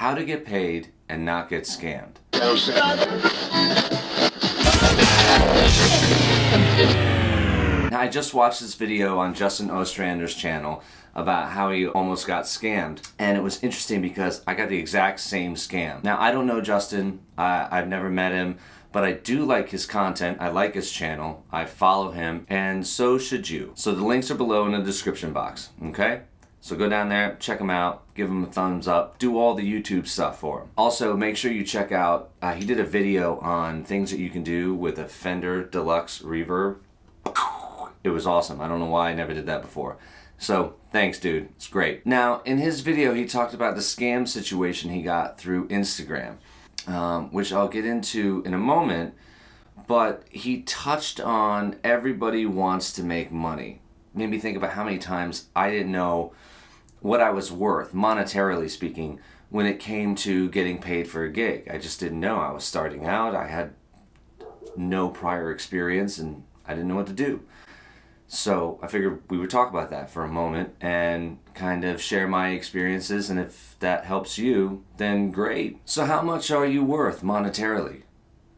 How to get paid and not get scammed. Now, I just watched this video on Justin Ostrander's channel about how he almost got scammed, and it was interesting because I got the exact same scam. Now, I don't know Justin, I've never met him, but I do like his content, I like his channel, I follow him, and so should you. So the links are below in the description box, okay? So go down there, check him out, give him a thumbs up, do all the YouTube stuff for him. Also, make sure you check out, he did a video on things that you can do with a Fender Deluxe Reverb. It was awesome. I don't know why I never did that before. So, thanks dude, it's great. Now, in his video, he talked about the scam situation he got through Instagram, which I'll get into in a moment, but he touched on everybody wants to make money. Made me think about how many times I didn't know what I was worth, monetarily speaking, when it came to getting paid for a gig. I just didn't know. I was starting out, I had no prior experience, and I didn't know what to do. So I figured we would talk about that for a moment and kind of share my experiences, and if that helps you, then great. So how much are you worth monetarily?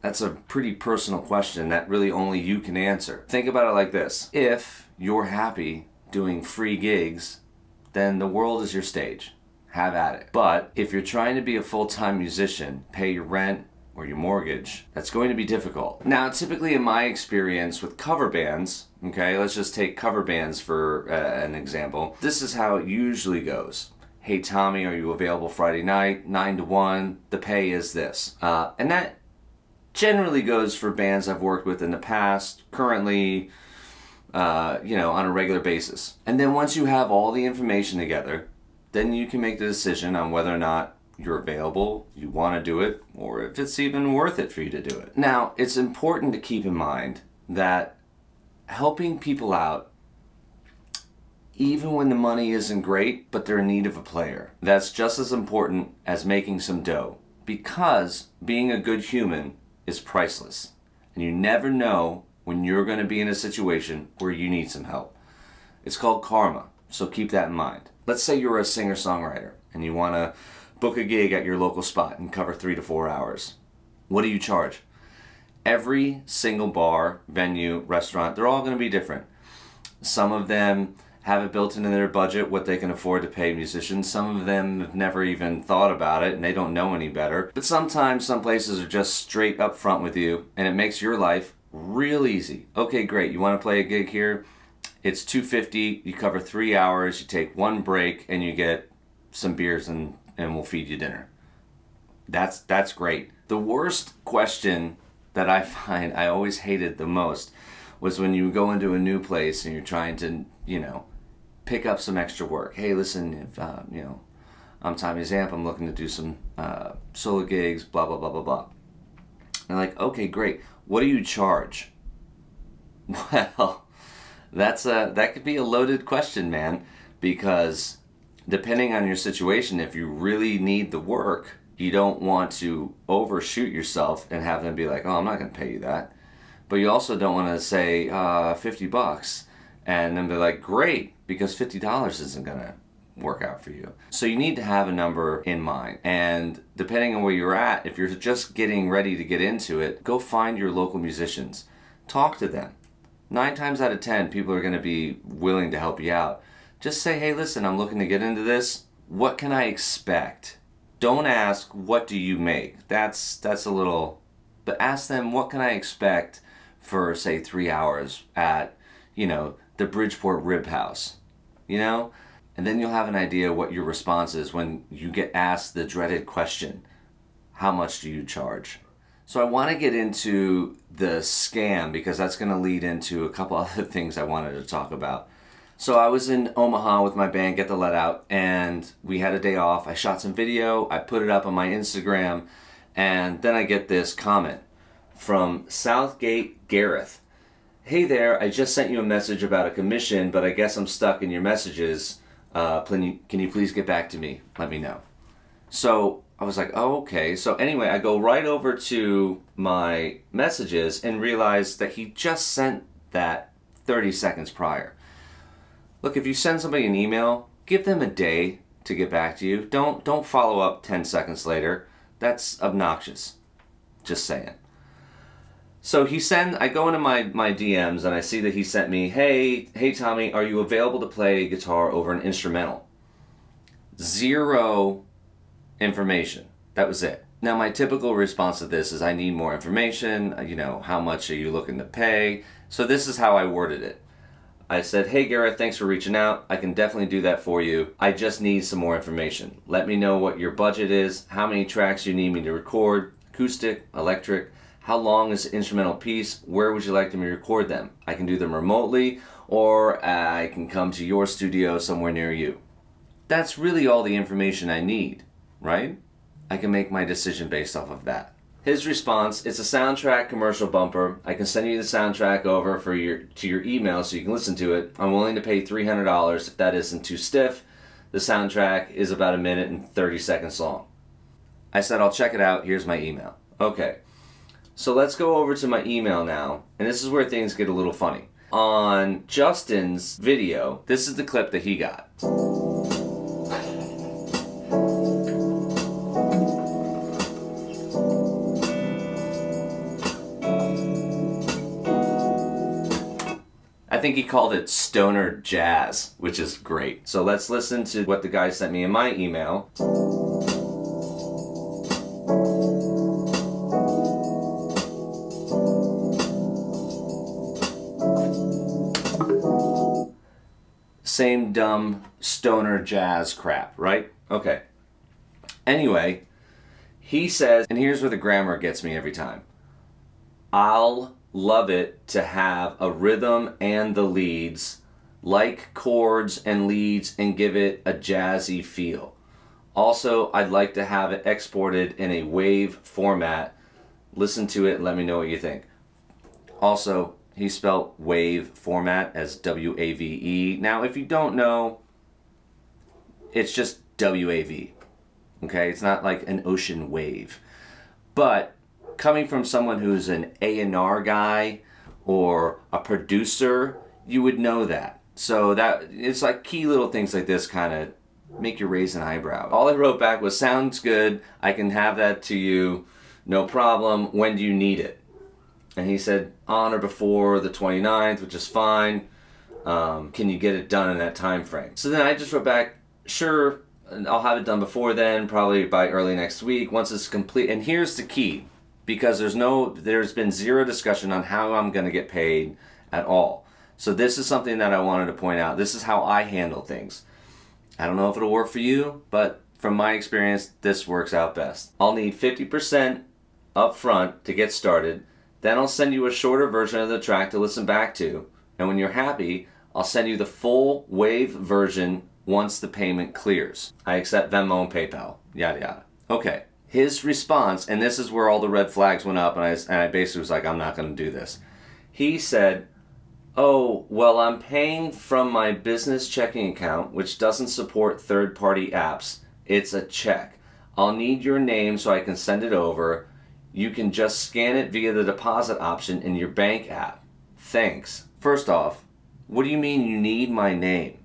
That's a pretty personal question that really only you can answer. Think about it like this. If you're happy doing free gigs, then the world is your stage. Have at it. But if you're trying to be a full-time musician, pay your rent or your mortgage, that's going to be difficult. Now, typically in my experience with cover bands, okay, let's just take cover bands for an example. This is how it usually goes. Hey Tommy, are you available Friday night, 9 to 1? The pay is this. And that generally goes for bands I've worked with in the past, currently, on a regular basis. And then once you have all the information together, then you can make the decision on whether or not you're available, you want to do it, or if it's even worth it for you to do it. Now, it's important to keep in mind that helping people out, even when the money isn't great, but they're in need of a player, that's just as important as making some dough, because being a good human is priceless, and you never know when you're going to be in a situation where you need some help. It's called karma, so keep that in mind. Let's say you're a singer-songwriter and you want to book a gig at your local spot and cover 3 to 4 hours. What do you charge? Every single bar, venue, restaurant, they're all going to be different. Some of them have it built into their budget what they can afford to pay musicians. Some of them have never even thought about it and they don't know any better. But sometimes some places are just straight up front with you and it makes your life real easy. Okay, great. You want to play a gig here? It's $250. You cover 3 hours. You take one break and you get some beers and we'll feed you dinner. That's great. The worst question that I find I always hated the most was when you go into a new place and you're trying to, pick up some extra work. Hey, listen, if, I'm Tommy Zamp, I'm looking to do some solo gigs, blah, blah, blah, blah, blah. And like, okay, great. What do you charge? Well, that could be a loaded question, man, because depending on your situation, if you really need the work, you don't want to overshoot yourself and have them be like, oh, I'm not going to pay you that. But you also don't want to say $50 and then be like, great, because $50 isn't going to work out for you. So you need to have a number in mind. And depending on where you're at, if you're just getting ready to get into it, go find your local musicians. Talk to them. 9 times out of 10, people are going to be willing to help you out. Just say, hey, listen, I'm looking to get into this. What can I expect? Don't ask, what do you make? That's a little, but ask them, what can I expect for, say, 3 hours at, the Bridgeport Rib House, And then you'll have an idea what your response is when you get asked the dreaded question, how much do you charge? So I want to get into the scam because that's going to lead into a couple other things I wanted to talk about. So I was in Omaha with my band, Get the Let Out, and we had a day off. I shot some video, I put it up on my Instagram, and then I get this comment from Southgate Gareth. Hey there, I just sent you a message about a commission, but I guess I'm stuck in your messages. Can you please get back to me? Let me know. So I was like, oh, okay. So anyway, I go right over to my messages and realize that he just sent that 30 seconds prior. Look, if you send somebody an email, give them a day to get back to you. Don't follow up 10 seconds later. That's obnoxious. Just saying. So I go into my DMs and I see that he sent me, hey Tommy, are you available to play guitar over an instrumental? Zero information. That was it. Now my typical response to this is I need more information, how much are you looking to pay? So this is how I worded it. I said, hey Gareth, thanks for reaching out. I can definitely do that for you. I just need some more information. Let me know what your budget is, how many tracks you need me to record, acoustic, electric, how long is the instrumental piece, where would you like me to record them? I can do them remotely, or I can come to your studio somewhere near you. That's really all the information I need, right? I can make my decision based off of that. His response, it's a soundtrack commercial bumper. I can send you the soundtrack over to your email so you can listen to it. I'm willing to pay $300 if that isn't too stiff. The soundtrack is about 1 minute and 30 seconds long. I said, I'll check it out. Here's my email. Okay. So let's go over to my email now, and this is where things get a little funny. On Justin's video, this is the clip that he got. I think he called it stoner jazz, which is great. So let's listen to what the guy sent me in my email. Same dumb stoner jazz crap, right? Okay. Anyway, he says, and here's where the grammar gets me every time. I'll love it to have a rhythm and the leads, like chords and leads, and give it a jazzy feel. Also, I'd like to have it exported in a wave format. Listen to it and let me know what you think. Also, he spelled wave format as W-A-V-E. Now, if you don't know, it's just W-A-V. Okay? It's not like an ocean wave. But coming from someone who's an A&R guy or a producer, you would know that. So that it's like key little things like this kind of make you raise an eyebrow. All I wrote back was, sounds good. I can have that to you. No problem. When do you need it? And he said, on or before the 29th, which is fine. Can you get it done in that time frame? So then I just wrote back, sure, I'll have it done before then, probably by early next week, once it's complete. And here's the key, because there's been zero discussion on how I'm going to get paid at all. So this is something that I wanted to point out. This is how I handle things. I don't know if it'll work for you, but from my experience, this works out best. I'll need 50% up front to get started. Then I'll send you a shorter version of the track to listen back to. And when you're happy, I'll send you the full wave version once the payment clears. I accept Venmo and PayPal. Yada yada. Okay. His response, and this is where all the red flags went up, and I basically was like, I'm not going to do this. He said, oh, well, I'm paying from my business checking account, which doesn't support third-party apps. It's a check. I'll need your name so I can send it over. You can just scan it via the deposit option in your bank app. Thanks. First off, what do you mean you need my name?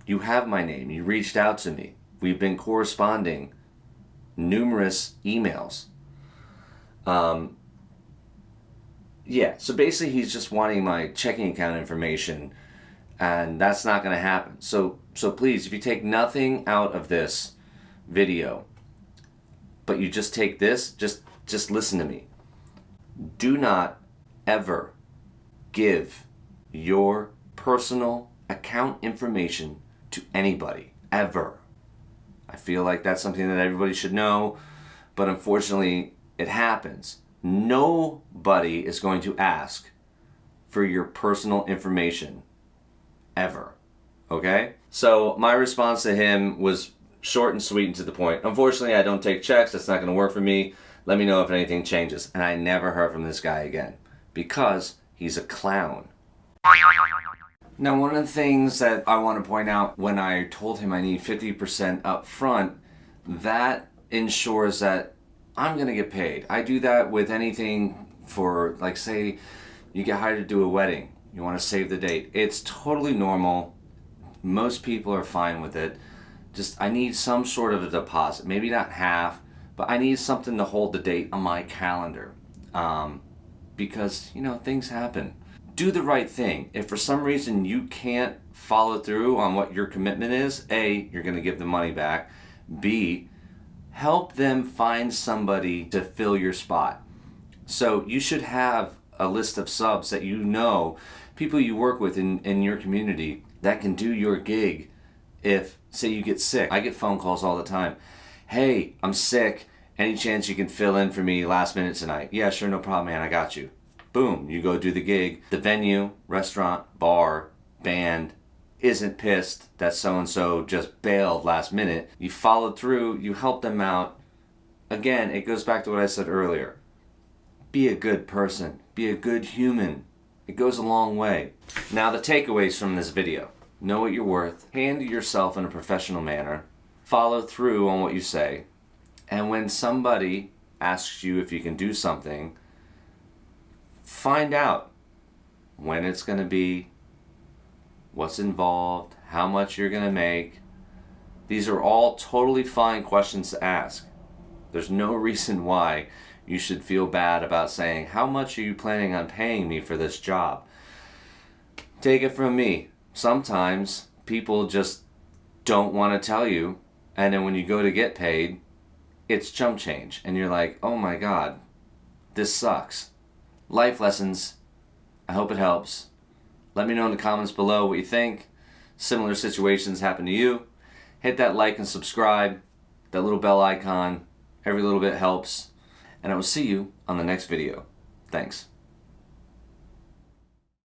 You have my name. You reached out to me. We've been corresponding numerous emails. Yeah, so basically he's just wanting my checking account information, and that's not going to happen. So please, if you take nothing out of this video, but you just take this, just listen to me. Do not ever give your personal account information to anybody, ever. I feel like that's something that everybody should know, but unfortunately it happens. Nobody is going to ask for your personal information, ever. Okay? So my response to him was short and sweet and to the point. Unfortunately, I don't take checks. That's not going to work for me. Let me know if anything changes. And I never heard from this guy again because he's a clown. Now, one of the things that I want to point out, when I told him I need 50% up front, that ensures that I'm going to get paid. I do that with anything for, like, say, you get hired to do a wedding. You want to save the date. It's totally normal. Most people are fine with it. I need some sort of a deposit. Maybe not half, but I need something to hold the date on my calendar. Because, things happen. Do the right thing. If for some reason you can't follow through on what your commitment is, A, you're going to give the money back. B, help them find somebody to fill your spot. So you should have a list of subs that people you work with in your community that can do your gig if, say, you get sick. I get phone calls all the time. Hey, I'm sick. Any chance you can fill in for me last minute tonight? Yeah, sure, no problem, man. I got you. Boom, you go do the gig. The venue, restaurant, bar, band isn't pissed that so-and-so just bailed last minute. You followed through, you helped them out. Again, it goes back to what I said earlier. Be a good person. Be a good human. It goes a long way. Now, the takeaways from this video. Know what you're worth. Handle yourself in a professional manner. Follow through on what you say. And when somebody asks you if you can do something, find out when it's going to be, what's involved, how much you're going to make. These are all totally fine questions to ask. There's no reason why you should feel bad about saying, how much are you planning on paying me for this job? Take it from me. Sometimes people just don't want to tell you, and then when you go to get paid, it's chump change, and you're like, oh my God, this sucks. Life lessons. I hope it helps. Let me know in the comments below what you think. Similar situations happen to you. Hit that like and subscribe, that little bell icon. Every little bit helps. And I will see you on the next video. Thanks.